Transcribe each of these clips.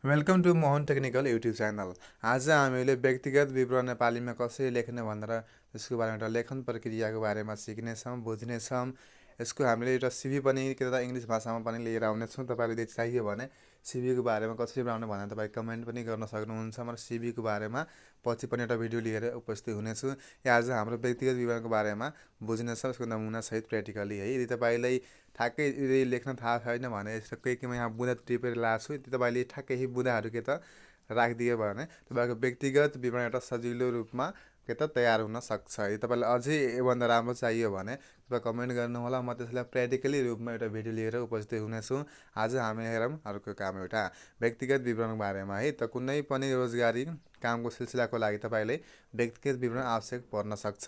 Welcome to Mohan technical YouTube channel. आज हामीले व्यक्तिगत विवरण नेपालीमा कसरी लेख्ने भनेर त्यसको बारेमा एउटा लेखन प्रक्रियाको बारेमा सिक्नेछौँ, बुझ्नेछौँ। यसको हामीले एउटा सिभी पनि के त इङ्ग्लिस भाषामा पनि लिएर आउनेछौँ। तपाईँले यदि चाहियो भने सिभीको बारेमा कसरी बनाउने भनेर तपाईँ कमेन्ट पनि गर्न सक्नुहुन्छ। म सिभीको बारेमा पछि पनि एउटा भिडियो लिएर उपस्थित हुनेछु। आज हाम्रो व्यक्तिगत विवरणको बारेमा बुझ्नेछ, यसको नमुनासहित प्र्याक्टिकली है। यदि तपाईँलाई ठ्याक्कै यदि लेख्न थाहा छैन भने यस्तो केही म यहाँ बुँदा टिपेर ल्याएको छु, यदि तपाईँले ठ्याक्कै यही बुँदाहरू के त राखिदियो भने तपाईँको व्यक्तिगत विवरण एउटा सजिलो रूपमा के त तयार हुन सक्छ। यदि तपाईँलाई अझै योभन्दा राम्रो चाहियो भने तपाईँ कमेन्ट गर्नुहोला। म त्यसलाई प्र्याक्टिकली रूपमा एउटा भिडियो लिएर उपस्थित हुनेछु। आज हामी हेरौँ अर्को काम एउटा व्यक्तिगत विवरणको बारेमा है। त कुनै पनि रोजगारी कामको सिलसिलाको लागि तपाईँले व्यक्तिगत विवरण आवश्यक पर्न सक्छ।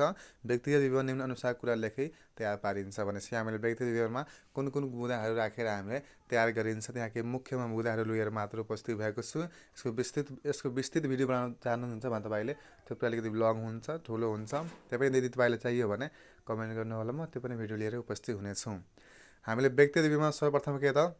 व्यक्तिगत विवरण निम्न अनुसार कुरा लेखी तयार पारिन्छ भनेपछि हामीले व्यक्तिगत विवरणमा कुन कुन मुद्दाहरू राखेर हामीले तयार गरिन्छ, त्यहाँ केही मुख्यमा मुद्दाहरू लिएर मात्र उपस्थित भएको छु। यसको विस्तृत भिडियो बनाउन चाहनुहुन्छ भने तपाईँले त्यो अलिकति लङ हुन्छ, ठुलो हुन्छ। त्यही पनि यदि तपाईँलाई चाहियो भने कमेन्ट गर्नुहोला, म त्यो पनि भिडियो लिएर उपस्थित हुनेछु। हामीले व्यक्तिगत विवरणमा सर्वप्रथम के त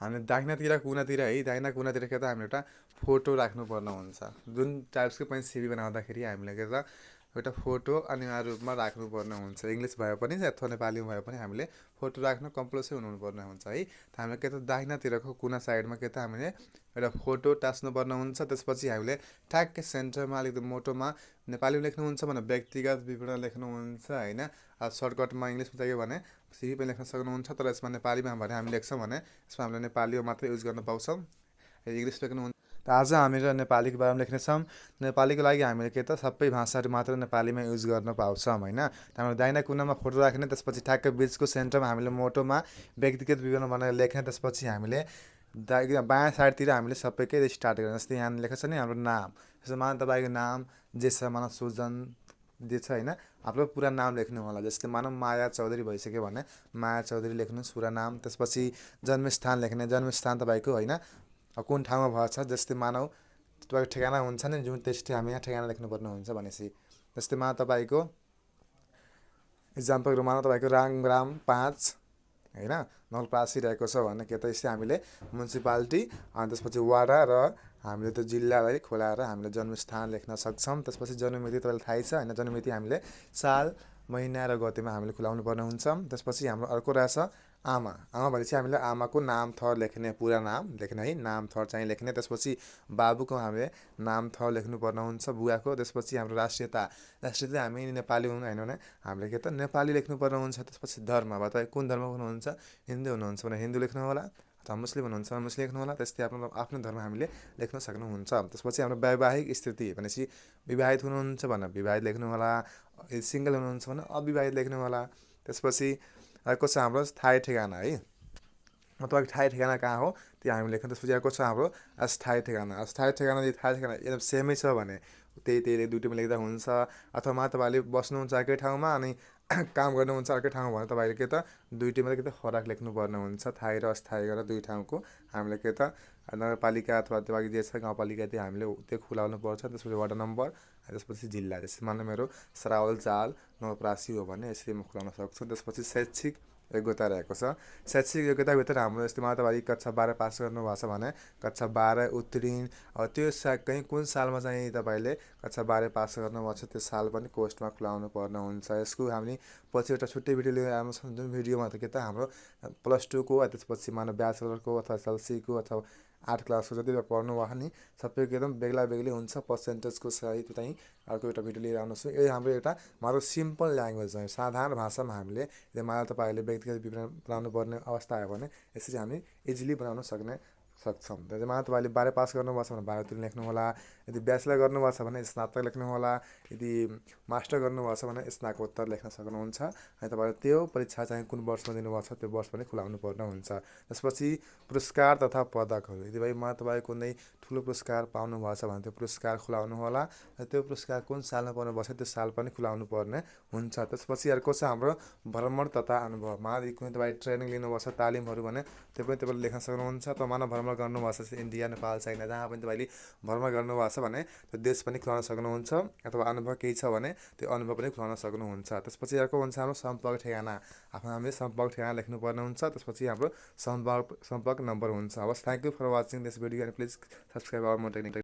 हामीले दाहिनातिर कुनातिर है, दाहिना कुनातिर के त हामीले एउटा फोटो राख्नुपर्ने हुन्छ। जुन टाइप्सको पनि सिभी बनाउँदाखेरि हामीले के त एउटा फोटो अनिवार्य रूपमा राख्नुपर्ने हुन्छ। इङ्ग्लिस भए पनि अथवा नेपालीमा भए पनि हामीले फोटो राख्नु कम्पलसरी हुनुपर्ने हुन्छ है। त हामीले के त दाहिनातिरको कुना साइडमा के त हामीले एउटा फोटो टाँच्नुपर्ने हुन्छ। त्यसपछि हामीले ठ्याक्कै सेन्टरमा अलिकति मोटोमा नेपालीमा लेख्नुहुन्छ भने व्यक्तिगत विवरण लेख्नुहुन्छ होइन। सर्टकटमा इङ्ग्लिसमा चाहियो भने सिभी पनि लेख्न सक्नुहुन्छ, तर यसमा नेपालीमा भने हामी लेख्छौँ भने यसमा हामीले नेपालीमा मात्रै युज गर्न पाउँछौँ। इङ्ग्लिस लेख्नुहुन्छ त आज हामीले नेपालीको बारेमा लेख्नेछौँ। नेपालीको लागि हामीले के त सबै भाषाहरू मात्र नेपालीमा युज गर्न पाउँछौँ होइन। हाम्रो दाहिना कुनामा फोटो राख्ने, त्यसपछि ठ्याक्कै बिचको सेन्टरमा हामीले मोटोमा व्यक्तिगत विवरण बनाएर लेख्ने, त्यसपछि हामीले बायाँ साइडतिर हामीले सबैकै स्टार्ट गर्ने। जस्तै यहाँ लेखेको छ नि हाम्रो नाम, जस्तै तपाईँको नाम जे छ सुजन जे छ होइन, आफ्नो पुरा नाम लेख्नु होला। जस्तै माया चौधरी भइसक्यो भने माया चौधरी लेख्नुहोस् पुरा नाम। त्यसपछि जन्मस्थान लेख्ने, जन्मस्थान तपाईँको होइन कुन ठाउँमा भएछ। जस्तै तपाईँको ठेगाना हुन्छ नि जुन, त्यस्तै हामी यहाँ ठेगाना लेख्नुपर्ने हुन्छ भनेपछि। जस्तै तपाईँको इक्जाम्पल तपाईँको राम 5 होइन नलप्रासी रहेको छ भने के त यस्तै हामीले म्युनिसिपालिटी अनि त्यसपछि वडा र हामीले त्यो जिल्लालाई खोलाएर हामीले जन्मस्थान लेख्न सक्छौँ। त्यसपछि जन्ममिति तपाईँलाई थाहै छ होइन, जन्ममिति हामीले साल महिना र गतेमा हामीले खुलाउनु पर्ने हुन्छ। त्यसपछि हाम्रो अर्को रहेछ आमा। आमा भनेपछि हामीले आमाको नाम थर लेख्ने, पुरा नाम लेख्ने है, नाम थर चाहिँ लेख्ने। त्यसपछि बाबुको हामीले नाम थर लेख्नुपर्ने हुन्छ, बुवाको। त्यसपछि हाम्रो राष्ट्रियता हामी नेपाली होइन भने हामीले के त नेपाली लेख्नुपर्ने हुन्छ। त्यसपछि धर्म, तपाईँ कुन धर्म हुनुहुन्छ, हिन्दू हुनुहुन्छ भने हिन्दू लेख्नु होला, अथवा मुस्लिम हुनुहुन्छ भने मुस्लिम लेख्नु होला। त्यस्तै आफ्नो धर्म हामीले लेख्न सक्नुहुन्छ। त्यसपछि हाम्रो वैवाहिक स्थिति भनेपछि विवाहित हुनुहुन्छ भने विवाहित लेख्नु होला, सिङ्गल हुनुहुन्छ भने अविवाहित लेख्नु होला। त्यसपछि अर्को छ हाम्रो स्थायी ठेगाना है, तपाईँको स्थायी ठेगाना कहाँ हो त्यो हामी लेख्छौँ। त्यसपछि अर्को छ हाम्रो अस्थायी ठेगाना। अस्थायी ठेगाना यदि स्थायी ठेगाना एकदम सेमै छ भने त्यही दुइटैमा लेख्दा हुन्छ। अथवा तपाईँले बस्नुहुन्छ अर्कै ठाउँमा अनि काम गर्नुहुन्छ अर्कै ठाउँमा भने तपाईँले के त दुइटैमा के त फरक लेख्नुपर्ने हुन्छ। स्थायी र अस्थायी गरेर दुई ठाउँको हामीले के त नगरपालिका अथवा तपाईँ जे छ गाउँपालिका त्यो हामीले त्यो खुलाउनु पर्छ। त्यसपछि वडा नम्बर, त्यसपछि जिल्ला। जस्तै मेरो सरावल चाल नवलपरासी हो भने यसरी म खुलाउन सक्छु। त्यसपछि शैक्षिक योग्यता रहेको छ। शैक्षिक योग्यताभित्र हाम्रो जस्तै तपाईँ कक्षा 12 पास गर्नुभएको छ भने कक्षा 12 उत्तीर्ण, त्यो कहीँ कुन सालमा चाहिँ तपाईँले कक्षा 12 पास गर्नुभएको छ त्यो साल पनि कोस्टमा खुलाउनु पर्ने हुन्छ। यसको हामी पछि एउटा छुट्टै भिडियो लिएर आउनु सक्छौँ। जुन भिडियोमा त के त हाम्रो +2को त्यसपछि ब्याचलरको अथवा एसएलसीको अथवा 8 क्लासको जति पढ्नुभयो नि सबैको एकदम बेग्ला बेग्लै हुन्छ पर्सेन्टेजको सहित चाहिँ अर्को एउटा भिडियो लिएर आउनुहोस्। यो हाम्रो एउटा हाम्रो सिम्पल ल्याङ्ग्वेज हो, साधारण भाषामा हामीले तपाईँहरूले व्यक्तिगत विवरण बनाउनु पर्ने अवस्था आयो भने यसरी हामी इजिली बनाउन सक्छौँ। त्यसमा तपाईँले 12 पास गर्नुभएको छ भने 12 उत्तीर्ण लेख्नु होला। यदि ब्याचलर गर्नुभएको छ भने स्नातक लेख्नु होला। यदि मास्टर गर्नुभएको छ भने स्नातकोत्तर लेख्न सक्नुहुन्छ। अनि तपाईँले त्यो परीक्षा चाहिँ कुन वर्षमा दिनुभएको छ त्यो वर्ष पनि खुलाउनु पर्ने हुन्छ। त्यसपछि पुरस्कार तथा पदकहरू, यदि तपाईँको कुनै ठुलो पुरस्कार पाउनुभएको छ भने त्यो पुरस्कार खुलाउनु होला र त्यो पुरस्कार कुन सालमा पाउनुभएको छ त्यो साल पनि खुलाउनु पर्ने हुन्छ। त्यसपछि अर्को छ हाम्रो भ्रमण तथा अनुभव। मानव कुनै तपाईँ ट्रेनिङ लिनुभएको छ तालिमहरू भने त्यो पनि तपाईँले लेख्न सक्नुहुन्छ। अथवा मानव भ्रमण गर्नुभएको छ इन्डिया नेपाल चाइना जहाँ पनि तपाईँले भ्रमण गर्नुभएको छ भने त्यो देश पनि खुलाउन सक्नुहुन्छ। अथवा अनुभव केही छ भने त्यो अनुभव पनि खुलाउन सक्नुहुन्छ। त्यसपछि अर्को हुन्छ हाम्रो सम्पर्क ठेगाना। आफ्नो हामीले सम्पर्क ठेगाना लेख्नुपर्ने हुन्छ। त्यसपछि हाम्रो सम्पर्क नम्बर हुन्छ। हवस्, thank you for watching this video and please subscribe our more technical